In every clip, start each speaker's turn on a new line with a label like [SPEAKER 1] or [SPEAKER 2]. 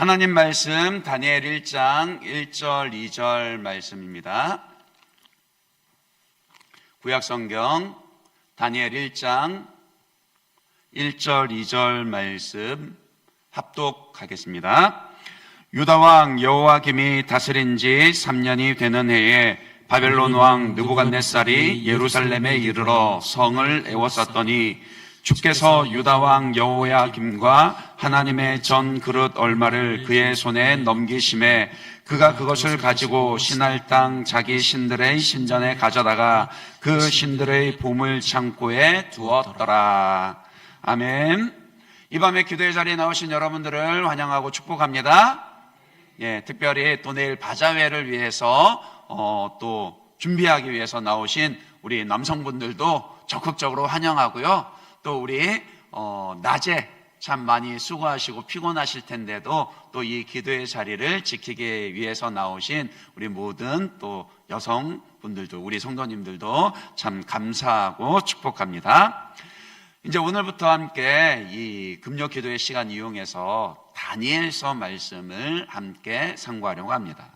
[SPEAKER 1] 하나님 말씀 다니엘 1장 1절 2절 말씀입니다. 구약성경 다니엘 1장 1절 2절 말씀 합독하겠습니다. 유다왕 여호야김이 다스린 지 3년이 되는 해에 바벨론 왕 느부갓네살이 예루살렘에 이르러 성을 에워쌌더니 주께서 유다왕 여호야김과 하나님의 전 그릇 얼마를 그의 손에 넘기심에 그가 그것을 가지고 신할 땅 자기 신들의 신전에 가져다가 그 신들의 보물 창고에 두었더라. 아멘. 이 밤에 기도의 자리에 나오신 여러분들을 환영하고 축복합니다. 특별히 또 내일 바자회를 위해서 또 준비하기 위해서 나오신 우리 남성분들도 적극적으로 환영하고요. 또 우리 낮에 참 많이 수고하시고 피곤하실 텐데도 또 이 기도의 자리를 지키기 위해서 나오신 우리 모든 또 여성분들도, 우리 성도님들도 참 감사하고 축복합니다. 이제 오늘부터 함께 이 금요 기도의 시간 이용해서 다니엘서 말씀을 함께 상고하려고 합니다.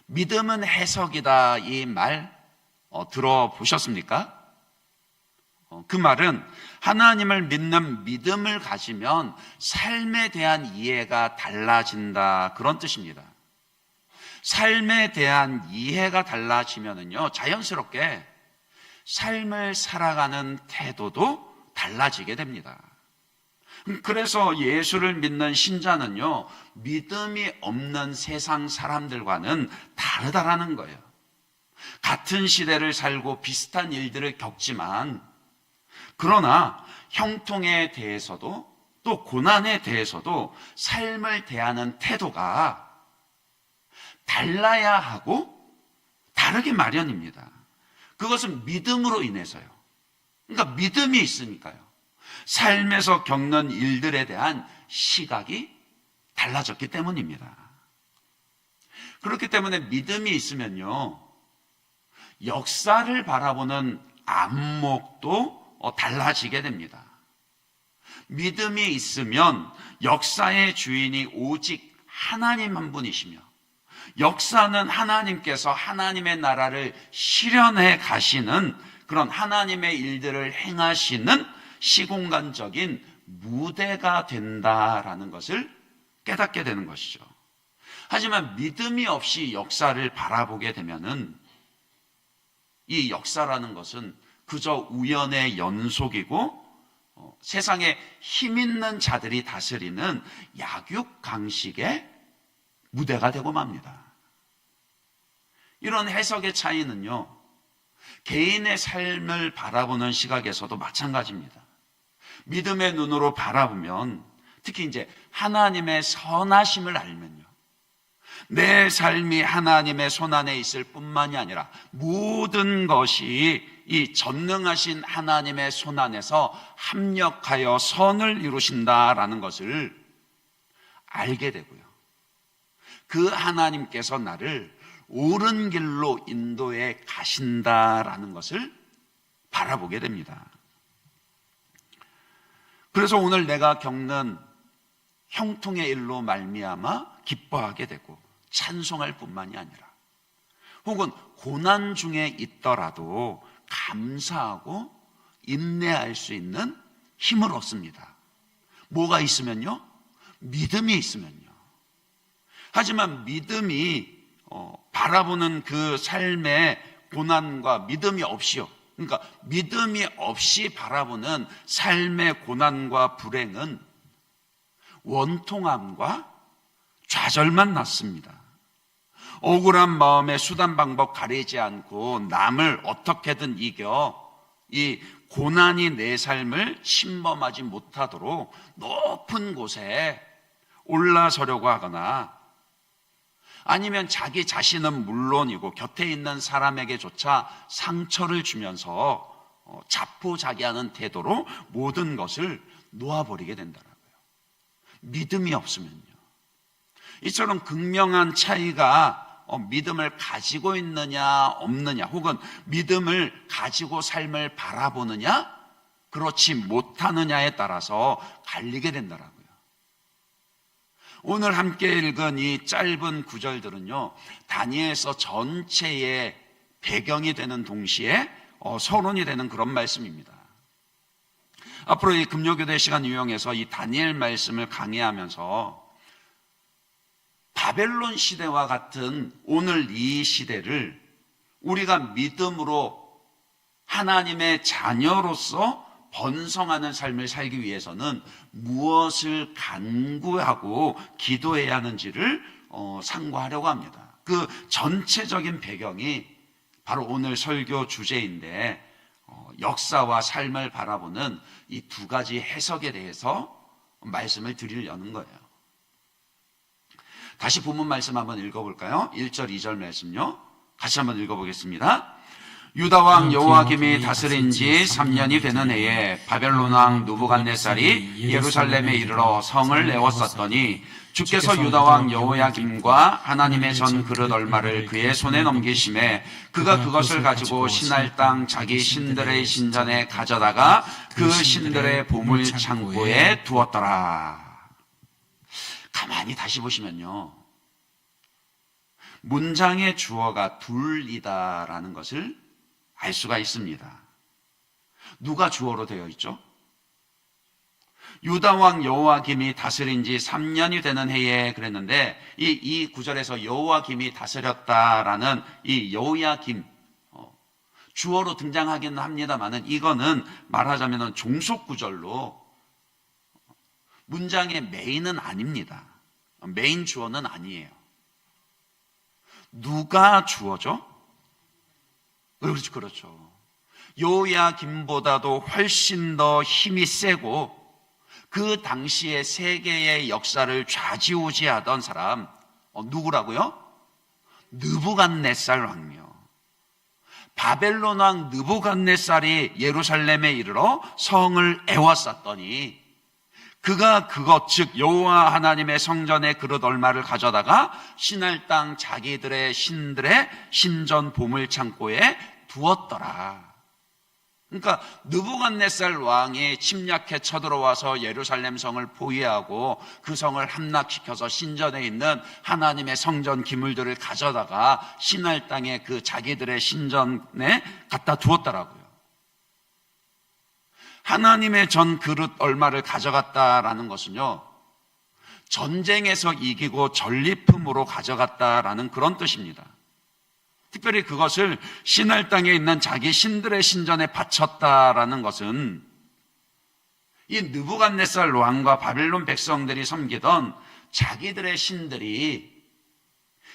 [SPEAKER 1] 믿음은 해석이다, 이 말 들어보셨습니까? 그 말은 하나님을 믿는 믿음을 가지면 삶에 대한 이해가 달라진다, 그런 뜻입니다. 삶에 대한 이해가 달라지면은요, 자연스럽게 삶을 살아가는 태도도 달라지게 됩니다. 그래서 예수를 믿는 신자는요, 믿음이 없는 세상 사람들과는 다르다라는 거예요. 같은 시대를 살고 비슷한 일들을 겪지만, 그러나 형통에 대해서도 또 고난에 대해서도 삶을 대하는 태도가 달라야 하고 다르게 마련입니다. 그것은 믿음으로 인해서요. 그러니까 믿음이 있으니까요. 삶에서 겪는 일들에 대한 시각이 달라졌기 때문입니다. 그렇기 때문에 믿음이 있으면요, 역사를 바라보는 안목도 달라지게 됩니다. 믿음이 있으면 역사의 주인이 오직 하나님 한 분이시며, 역사는 하나님께서 하나님의 나라를 실현해 가시는 그런 하나님의 일들을 행하시는 시공간적인 무대가 된다라는 것을 깨닫게 되는 것이죠. 하지만 믿음이 없이 역사를 바라보게 되면은 이 역사라는 것은 그저 우연의 연속이고 세상에 힘 있는 자들이 다스리는 약육강식의 무대가 되고 맙니다. 이런 해석의 차이는요, 개인의 삶을 바라보는 시각에서도 마찬가지입니다. 믿음의 눈으로 바라보면, 특히 이제 하나님의 선하심을 알면요, 내 삶이 하나님의 손안에 있을 뿐만이 아니라 모든 것이 이 전능하신 하나님의 손안에서 합력하여 선을 이루신다라는 것을 알게 되고요, 그 하나님께서 나를 옳은 길로 인도해 가신다라는 것을 바라보게 됩니다. 그래서 오늘 내가 겪는 형통의 일로 말미암아 기뻐하게 되고 찬송할 뿐만이 아니라, 혹은 고난 중에 있더라도 감사하고 인내할 수 있는 힘을 얻습니다. 뭐가 있으면요? 믿음이 있으면요. 하지만 믿음이 바라보는 그 삶의 고난과 믿음이 없이요, 그러니까 믿음이 없이 바라보는 삶의 고난과 불행은 원통함과 좌절만 낳습니다. 억울한 마음에 수단 방법 가리지 않고 남을 어떻게든 이겨 이 고난이 내 삶을 침범하지 못하도록 높은 곳에 올라서려고 하거나, 아니면 자기 자신은 물론이고 곁에 있는 사람에게조차 상처를 주면서 자포자기하는 태도로 모든 것을 놓아버리게 된다고요. 믿음이 없으면요. 이처럼 극명한 차이가 믿음을 가지고 있느냐 없느냐, 혹은 믿음을 가지고 삶을 바라보느냐 그렇지 못하느냐에 따라서 갈리게 된다라고요. 오늘 함께 읽은 이 짧은 구절들은요, 다니엘서 전체의 배경이 되는 동시에 서론이 되는 그런 말씀입니다. 앞으로 이 금요교대 시간 이용해서 이 다니엘 말씀을 강의하면서 바벨론 시대와 같은 오늘 이 시대를 우리가 믿음으로 하나님의 자녀로서 번성하는 삶을 살기 위해서는 무엇을 간구하고 기도해야 하는지를 상고하려고 합니다. 그 전체적인 배경이 바로 오늘 설교 주제인데, 역사와 삶을 바라보는 이 두 가지 해석에 대해서 말씀을 드리려는 거예요. 다시 본문 말씀 한번 읽어볼까요? 1절, 2절 말씀요. 같이 한번 읽어보겠습니다. 유다 왕 여호야김이 다스린 지 3년이 되는 해에 바벨론 왕 느부갓네살이 예루살렘에 이르러 성을 에워쌌더니 주께서 유다 왕 여호야김과 하나님의 전 그릇 얼마를 그의 손에 넘기심에 그가 그것을 가지고 신할 땅 자기 신들의 신전에 가져다가 그 신들의 보물 창고에 두었더라. 가만히 다시 보시면요, 문장의 주어가 둘이다라는 것을 알 수가 있습니다. 누가 주어로 되어 있죠? 유다 왕 여호야김이 다스린 지 3년이 되는 해에 그랬는데, 이 구절에서 여호야김이 다스렸다라는 이 여호야김, 주어로 등장하기는 합니다만은 이거는 말하자면 종속 구절로 문장의 메인은 아닙니다. 메인 주어는 아니에요. 누가 주어죠? 그렇죠. 여호야김보다도 훨씬 더 힘이 세고 그 당시의 세계의 역사를 좌지우지하던 사람, 누구라고요? 느부갓네살 왕이요. 바벨론 왕 느부갓네살이 예루살렘에 이르러 성을 에워쌌더니 그가 그것, 즉 여호와 하나님의 성전의 그릇 얼마를 가져다가 신할 땅 자기들의 신들의 신전 보물 창고에 두었더라. 그러니까 느부갓네살 왕이 침략해 쳐들어와서 예루살렘 성을 포위하고 그 성을 함락시켜서 신전에 있는 하나님의 성전 기물들을 가져다가 신할 땅에 그 자기들의 신전에 갖다 두었더라고요. 하나님의 전 그릇 얼마를 가져갔다라는 것은요, 전쟁에서 이기고 전리품으로 가져갔다라는 그런 뜻입니다. 특별히 그것을 신할 땅에 있는 자기 신들의 신전에 바쳤다라는 것은 이 느부갓네살 왕과 바벨론 백성들이 섬기던 자기들의 신들이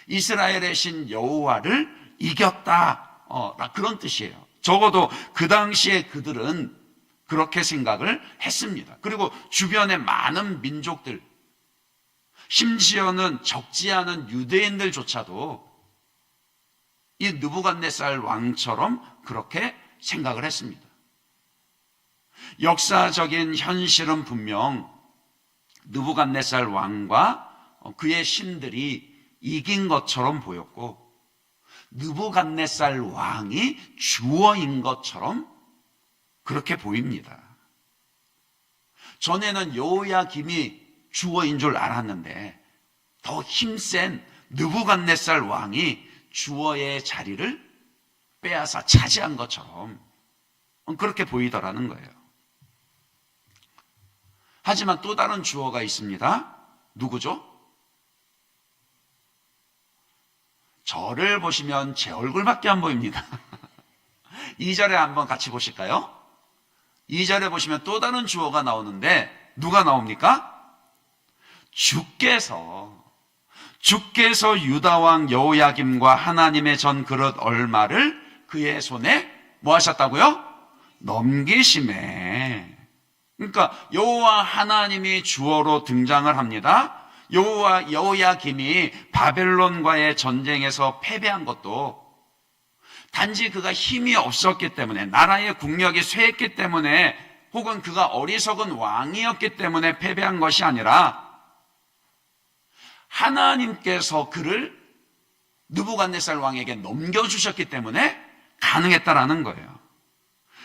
[SPEAKER 1] 이스라엘의 신 여호와를 이겼다, 그런 뜻이에요. 적어도 그 당시에 그들은 그렇게 생각을 했습니다. 그리고 주변의 많은 민족들, 심지어는 적지 않은 유대인들조차도 이 느부갓네살 왕처럼 그렇게 생각을 했습니다. 역사적인 현실은 분명 느부갓네살 왕과 그의 신들이 이긴 것처럼 보였고, 느부갓네살 왕이 주어인 것처럼 그렇게 보입니다. 전에는 여호야김이 주어인 줄 알았는데 더 힘센 느부갓네살 왕이 주어의 자리를 빼앗아 차지한 것처럼 그렇게 보이더라는 거예요. 하지만 또 다른 주어가 있습니다. 누구죠? 저를 보시면 제 얼굴밖에 안 보입니다. 2절에 한번 같이 보실까요? 2절에 보시면 또 다른 주어가 나오는데 누가 나옵니까? 주께서 유다 왕 여호야김과 하나님의 전 그릇 얼마를 그의 손에 뭐 하셨다고요? 넘기심에. 그러니까 여호와 하나님이 주어로 등장을 합니다. 여호야김이 바벨론과의 전쟁에서 패배한 것도 단지 그가 힘이 없었기 때문에, 나라의 국력이 쇠했기 때문에, 혹은 그가 어리석은 왕이었기 때문에 패배한 것이 아니라 하나님께서 그를 느부갓네살 왕에게 넘겨주셨기 때문에 가능했다라는 거예요.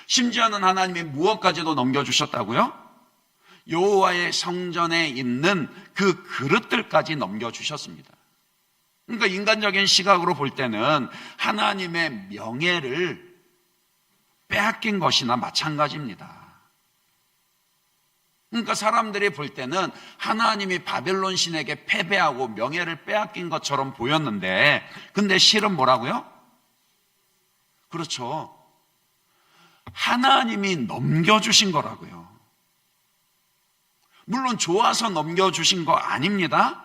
[SPEAKER 1] 심지어는 하나님이 무엇까지도 넘겨주셨다고요? 여호와의 성전에 있는 그 그릇들까지 넘겨주셨습니다. 그러니까 인간적인 시각으로 볼 때는 하나님의 명예를 빼앗긴 것이나 마찬가지입니다. 그러니까 사람들이 볼 때는 하나님이 바벨론 신에게 패배하고 명예를 빼앗긴 것처럼 보였는데, 근데 실은 뭐라고요? 그렇죠. 하나님이 넘겨주신 거라고요. 물론 좋아서 넘겨주신 거 아닙니다.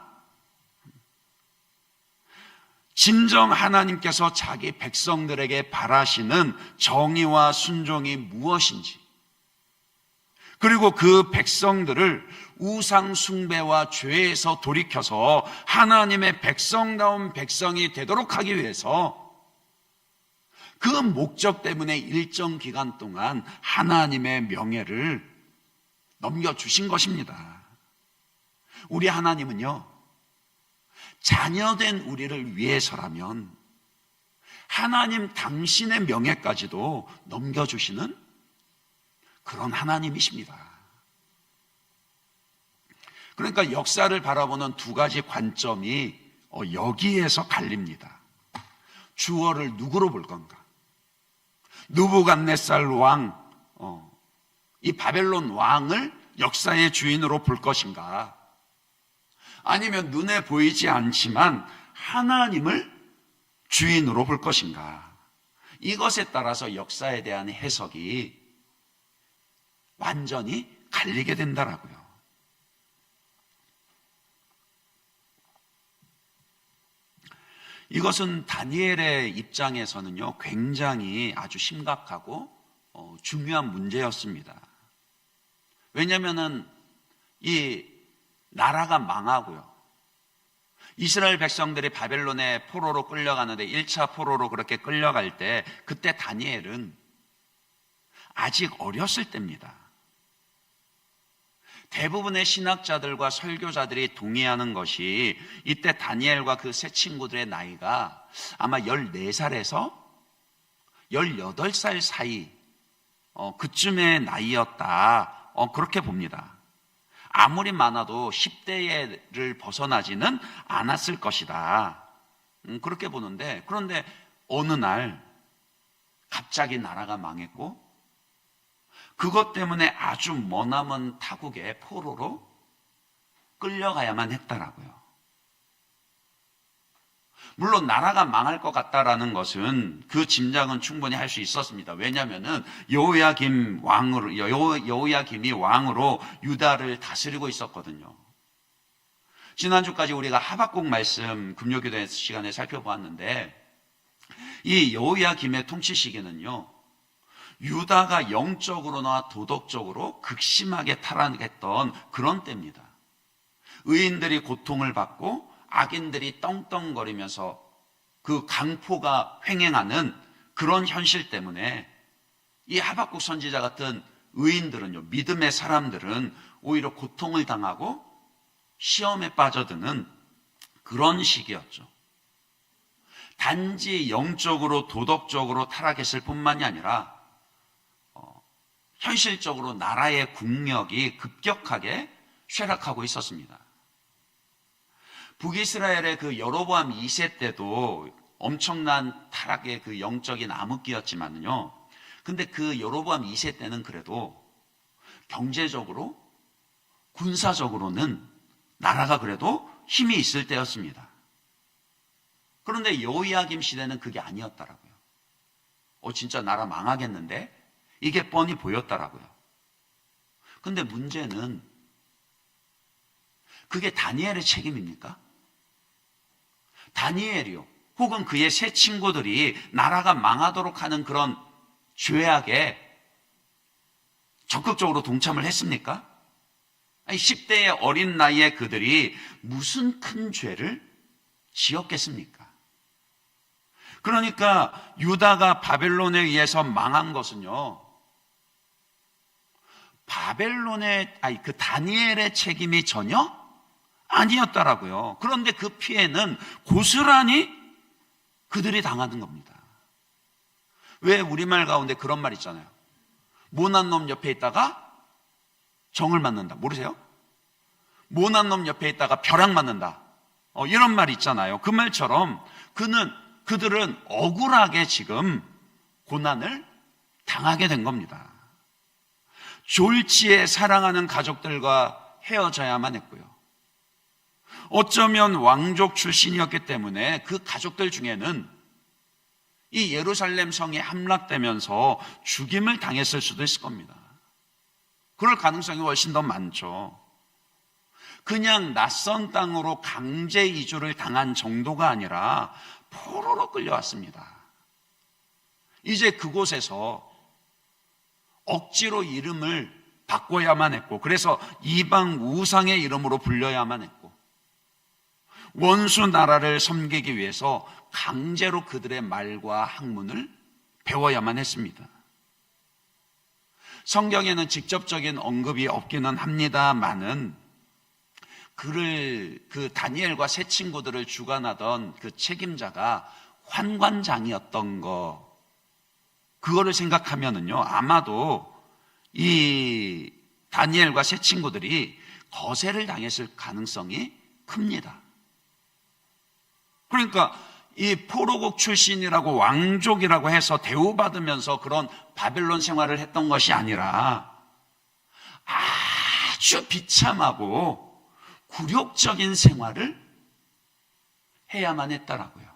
[SPEAKER 1] 진정 하나님께서 자기 백성들에게 바라시는 정의와 순종이 무엇인지, 그리고 그 백성들을 우상 숭배와 죄에서 돌이켜서 하나님의 백성다운 백성이 되도록 하기 위해서 그 목적 때문에 일정 기간 동안 하나님의 명예를 넘겨주신 것입니다. 우리 하나님은요, 자녀된 우리를 위해서라면 하나님 당신의 명예까지도 넘겨주시는 그런 하나님이십니다. 그러니까 역사를 바라보는 두 가지 관점이 여기에서 갈립니다. 주어를 누구로 볼 건가? 느부갓네살 왕, 이 바벨론 왕을 역사의 주인으로 볼 것인가? 아니면 눈에 보이지 않지만 하나님을 주인으로 볼 것인가? 이것에 따라서 역사에 대한 해석이 완전히 갈리게 된다라고요. 이것은 다니엘의 입장에서는요, 굉장히 아주 심각하고 중요한 문제였습니다. 왜냐하면은 이 나라가 망하고요, 이스라엘 백성들이 바벨론의 포로로 끌려가는데 1차 포로로 그렇게 끌려갈 때, 그때 다니엘은 아직 어렸을 때입니다. 대부분의 신학자들과 설교자들이 동의하는 것이 이때 다니엘과 그 세 친구들의 나이가 아마 14살에서 18살 사이 그쯤의 나이였다, 그렇게 봅니다. 아무리 많아도 10대를 벗어나지는 않았을 것이다, 그렇게 보는데, 그런데 어느 날 갑자기 나라가 망했고 그것 때문에 아주 머나먼 타국의 포로로 끌려가야만 했다라고요. 물론 나라가 망할 것 같다라는 것은 그 짐작은 충분히 할 수 있었습니다. 왜냐하면은 여호야김이 왕으로 유다를 다스리고 있었거든요. 지난주까지 우리가 하박국 말씀 금요기도 시간에 살펴보았는데, 이 여호야김의 통치 시기는요, 유다가 영적으로나 도덕적으로 극심하게 타락했던 그런 때입니다. 의인들이 고통을 받고 악인들이 떵떵거리면서 그 강포가 횡행하는 그런 현실 때문에 이 하박국 선지자 같은 의인들은요, 믿음의 사람들은 오히려 고통을 당하고 시험에 빠져드는 그런 시기였죠. 단지 영적으로 도덕적으로 타락했을 뿐만이 아니라 현실적으로 나라의 국력이 급격하게 쇠락하고 있었습니다. 북이스라엘의 그 여로보암 2세 때도 엄청난 타락의 그 영적인 암흑기였지만요, 근데 그 여로보암 2세 때는 그래도 경제적으로, 군사적으로는 나라가 그래도 힘이 있을 때였습니다. 그런데 여호야김 시대는 그게 아니었더라고요. 진짜 나라 망하겠는데? 이게 뻔히 보였더라고요. 근데 문제는 그게 다니엘의 책임입니까? 다니엘이요, 혹은 그의 세 친구들이 나라가 망하도록 하는 그런 죄악에 적극적으로 동참을 했습니까? 아니, 10대의 어린 나이에 그들이 무슨 큰 죄를 지었겠습니까? 그러니까 유다가 바벨론에 의해서 망한 것은요, 그 다니엘의 책임이 전혀 아니었더라고요. 그런데 그 피해는 고스란히 그들이 당하는 겁니다. 왜 우리말 가운데 그런 말 있잖아요. 모난 놈 옆에 있다가 정을 맞는다. 모르세요? 모난 놈 옆에 있다가 벼락 맞는다. 이런 말 있잖아요. 그 말처럼 그들은 억울하게 지금 고난을 당하게 된 겁니다. 졸지에 사랑하는 가족들과 헤어져야만 했고요. 어쩌면 왕족 출신이었기 때문에 그 가족들 중에는 이 예루살렘 성이 함락되면서 죽임을 당했을 수도 있을 겁니다. 그럴 가능성이 훨씬 더 많죠. 그냥 낯선 땅으로 강제 이주를 당한 정도가 아니라 포로로 끌려왔습니다. 이제 그곳에서 억지로 이름을 바꿔야만 했고, 그래서 이방 우상의 이름으로 불려야만 했고, 원수 나라를 섬기기 위해서 강제로 그들의 말과 학문을 배워야만 했습니다. 성경에는 직접적인 언급이 없기는 합니다만은 그 다니엘과 세 친구들을 주관하던 그 책임자가 환관장이었던 그거를 생각하면은요, 아마도 이 다니엘과 세 친구들이 거세를 당했을 가능성이 큽니다. 그러니까 이 포로국 출신이라고 왕족이라고 해서 대우받으면서 그런 바벨론 생활을 했던 것이 아니라 아주 비참하고 굴욕적인 생활을 해야만 했더라고요.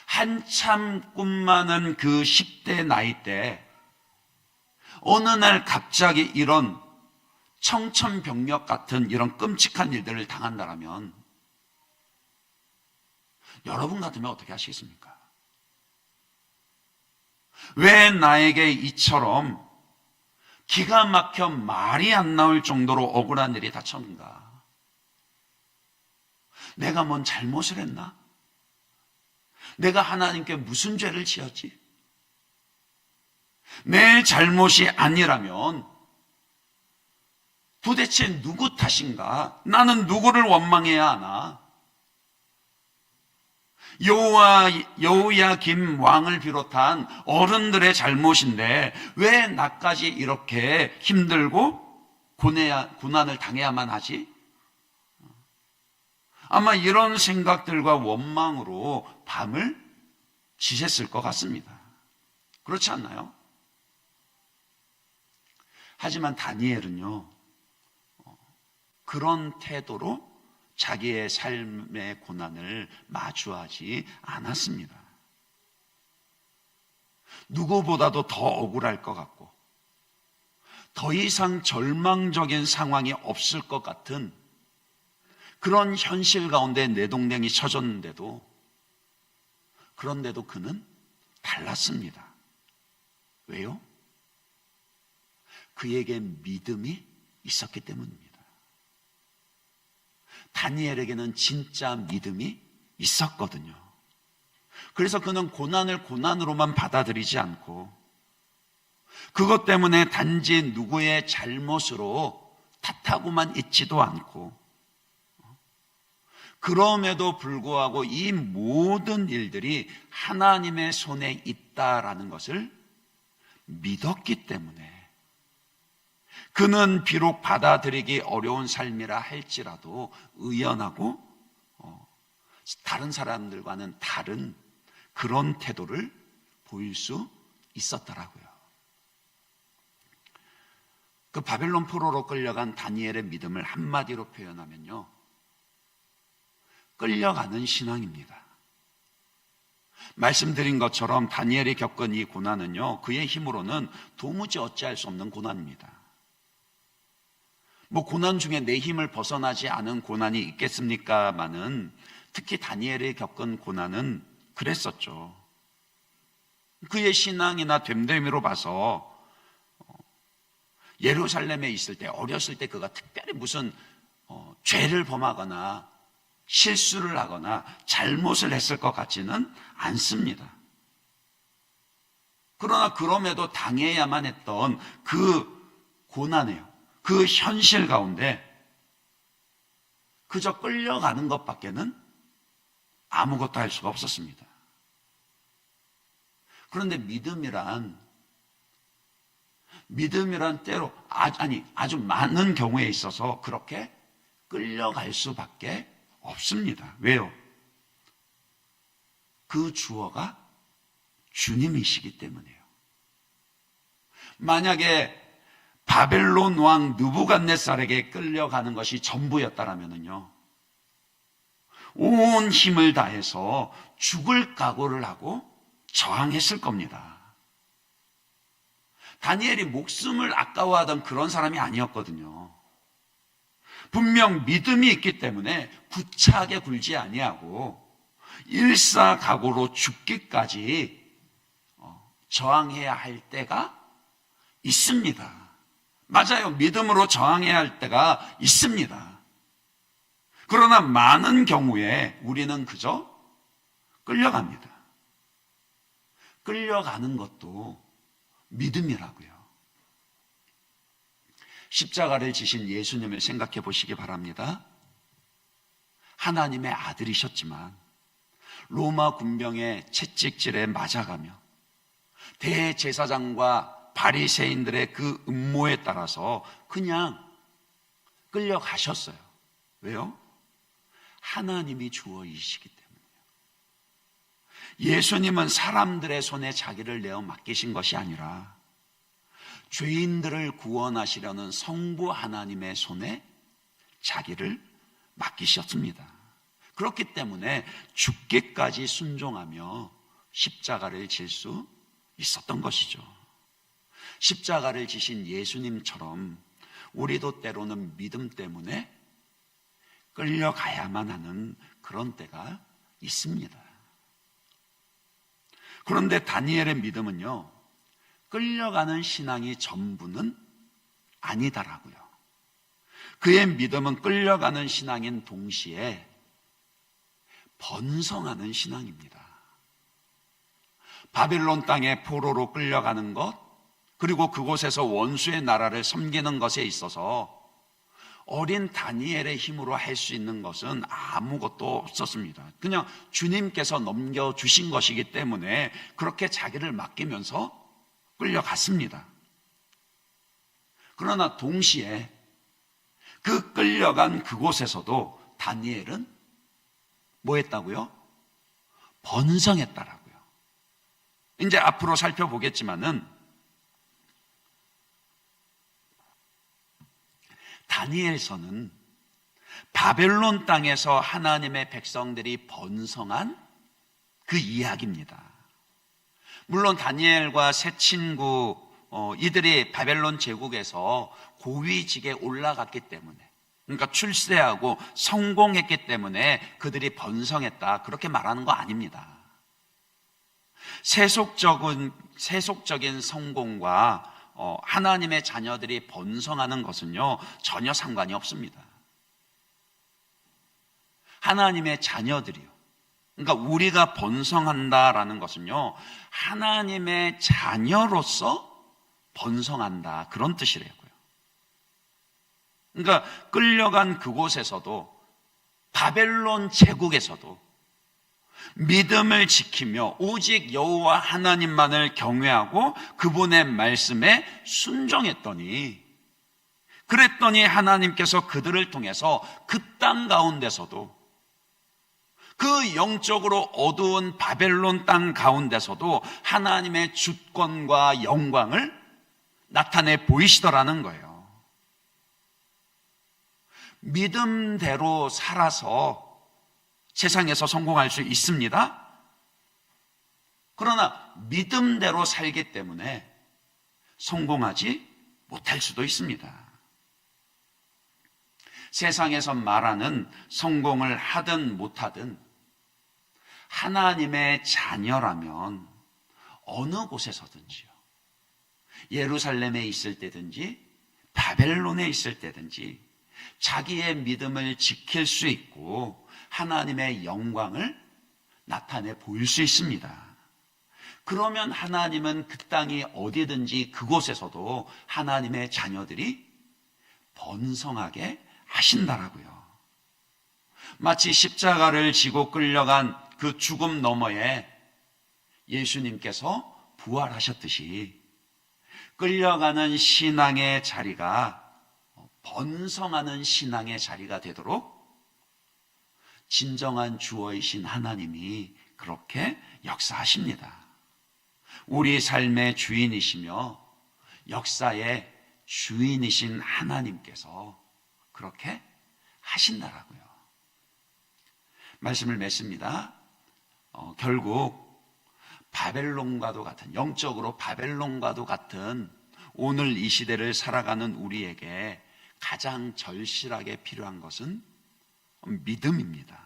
[SPEAKER 1] 한참 꿈 많은 그 10대 나이 때 어느 날 갑자기 이런 청천벽력 같은 이런 끔찍한 일들을 당한다면 여러분 같으면 어떻게 하시겠습니까? 왜 나에게 이처럼 기가 막혀 말이 안 나올 정도로 억울한 일이 닥쳤는가? 내가 뭔 잘못을 했나? 내가 하나님께 무슨 죄를 지었지? 내 잘못이 아니라면 도대체 누구 탓인가? 나는 누구를 원망해야 하나? 여호야김 왕을 비롯한 어른들의 잘못인데 왜 나까지 이렇게 힘들고 고난을 당해야만 하지? 아마 이런 생각들과 원망으로 밤을 지샜을 것 같습니다. 그렇지 않나요? 하지만 다니엘은요, 그런 태도로 자기의 삶의 고난을 마주하지 않았습니다. 누구보다도 더 억울할 것 같고 더 이상 절망적인 상황이 없을 것 같은 그런 현실 가운데 내동댕이 쳐졌는데도, 그런데도 그는 달랐습니다. 왜요? 그에게 믿음이 있었기 때문입니다. 다니엘에게는 진짜 믿음이 있었거든요. 그래서 그는 고난을 고난으로만 받아들이지 않고 그것 때문에 단지 누구의 잘못으로 탓하고만 있지도 않고, 그럼에도 불구하고 이 모든 일들이 하나님의 손에 있다라는 것을 믿었기 때문에 그는 비록 받아들이기 어려운 삶이라 할지라도 의연하고 다른 사람들과는 다른 그런 태도를 보일 수 있었더라고요. 그 바벨론 포로로 끌려간 다니엘의 믿음을 한마디로 표현하면요, 끌려가는 신앙입니다. 말씀드린 것처럼 다니엘이 겪은 이 고난은요, 그의 힘으로는 도무지 어찌할 수 없는 고난입니다. 고난 중에 내 힘을 벗어나지 않은 고난이 있겠습니까마는 특히 다니엘이 겪은 고난은 그랬었죠. 그의 신앙이나 됨됨이로 봐서 예루살렘에 있을 때, 어렸을 때 그가 특별히 무슨 죄를 범하거나 실수를 하거나 잘못을 했을 것 같지는 않습니다. 그러나 그럼에도 당해야만 했던 그 고난이에요. 그 현실 가운데 그저 끌려가는 것밖에는 아무것도 할 수가 없었습니다. 믿음이란 때로 아주 많은 경우에 있어서 그렇게 끌려갈 수밖에 없습니다. 왜요? 그 주어가 주님이시기 때문이에요. 만약에 바벨론 왕 느부갓네살에게 끌려가는 것이 전부였다라면요, 온 힘을 다해서 죽을 각오를 하고 저항했을 겁니다. 다니엘이 목숨을 아까워하던 그런 사람이 아니었거든요. 분명 믿음이 있기 때문에 구차하게 굴지 아니하고 일사각오로 죽기까지 저항해야 할 때가 있습니다. 맞아요. 믿음으로 저항해야 할 때가 있습니다. 그러나 많은 경우에 우리는 그저 끌려갑니다. 끌려가는 것도 믿음이라고요. 십자가를 지신 예수님을 생각해 보시기 바랍니다. 하나님의 아들이셨지만 로마 군병의 채찍질에 맞아가며 대제사장과 바리새인들의 그 음모에 따라서 그냥 끌려가셨어요. 왜요? 하나님이 주어이시기 때문이에요. 예수님은 사람들의 손에 자기를 내어 맡기신 것이 아니라 죄인들을 구원하시려는 성부 하나님의 손에 자기를 맡기셨습니다. 그렇기 때문에 죽기까지 순종하며 십자가를 질 수 있었던 것이죠. 십자가를 지신 예수님처럼 우리도 때로는 믿음 때문에 끌려가야만 하는 그런 때가 있습니다. 그런데 다니엘의 믿음은요, 끌려가는 신앙이 전부는 아니다라고요. 그의 믿음은 끌려가는 신앙인 동시에 번성하는 신앙입니다. 바벨론 땅에 포로로 끌려가는 것, 그리고 그곳에서 원수의 나라를 섬기는 것에 있어서 어린 다니엘의 힘으로 할 수 있는 것은 아무것도 없었습니다. 그냥 주님께서 넘겨주신 것이기 때문에 그렇게 자기를 맡기면서 끌려갔습니다. 그러나 동시에 그 끌려간 그곳에서도 다니엘은 뭐 했다고요? 번성했다라고요. 이제 앞으로 살펴보겠지만은 다니엘서는 바벨론 땅에서 하나님의 백성들이 번성한 그 이야기입니다. 물론 다니엘과 세 친구 이들이 바벨론 제국에서 고위직에 올라갔기 때문에, 그러니까 출세하고 성공했기 때문에 그들이 번성했다, 그렇게 말하는 거 아닙니다. 세속적인 성공과 하나님의 자녀들이 번성하는 것은요, 전혀 상관이 없습니다. 하나님의 자녀들이요, 그러니까 우리가 번성한다라는 것은요, 하나님의 자녀로서 번성한다, 그런 뜻이라고요. 그러니까 끌려간 그곳에서도, 바벨론 제국에서도 믿음을 지키며 오직 여호와 하나님만을 경외하고 그분의 말씀에 순종했더니, 그랬더니 하나님께서 그들을 통해서 그 땅 가운데서도, 그 영적으로 어두운 바벨론 땅 가운데서도 하나님의 주권과 영광을 나타내 보이시더라는 거예요. 믿음대로 살아서 세상에서 성공할 수 있습니다. 그러나 믿음대로 살기 때문에 성공하지 못할 수도 있습니다. 세상에서 말하는 성공을 하든 못하든 하나님의 자녀라면 어느 곳에서든지요, 예루살렘에 있을 때든지 바벨론에 있을 때든지 자기의 믿음을 지킬 수 있고 하나님의 영광을 나타내 보일 수 있습니다. 그러면 하나님은 그 땅이 어디든지 그곳에서도 하나님의 자녀들이 번성하게 하신다라고요. 마치 십자가를 지고 끌려간 그 죽음 너머에 예수님께서 부활하셨듯이 끌려가는 신앙의 자리가 번성하는 신앙의 자리가 되도록 진정한 주어이신 하나님이 그렇게 역사하십니다. 우리 삶의 주인이시며 역사의 주인이신 하나님께서 그렇게 하신다라고요. 말씀을 맺습니다. 결국 바벨론과도 같은, 영적으로 바벨론과도 같은 오늘 이 시대를 살아가는 우리에게 가장 절실하게 필요한 것은 믿음입니다.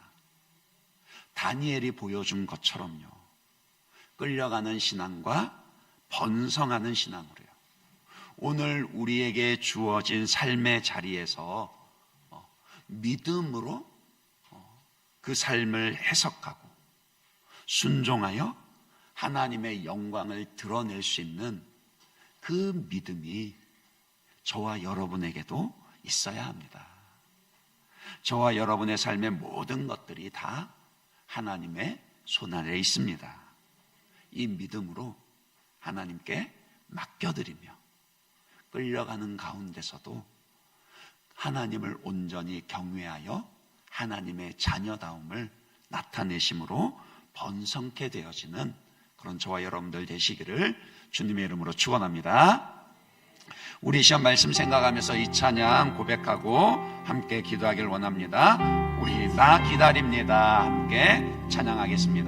[SPEAKER 1] 다니엘이 보여준 것처럼요. 끌려가는 신앙과 번성하는 신앙으로요. 오늘 우리에게 주어진 삶의 자리에서 믿음으로 그 삶을 해석하고 순종하여 하나님의 영광을 드러낼 수 있는 그 믿음이 저와 여러분에게도 있어야 합니다. 저와 여러분의 삶의 모든 것들이 다 하나님의 손 아래에 있습니다. 이 믿음으로 하나님께 맡겨드리며 끌려가는 가운데서도 하나님을 온전히 경외하여 하나님의 자녀다움을 나타내심으로 번성케 되어지는 그런 저와 여러분들 되시기를 주님의 이름으로 축원합니다. 우리 시험 말씀 생각하면서 이 찬양 고백하고 함께 기도하길 원합니다. 우리 나 기다립니다. 함께 찬양하겠습니다.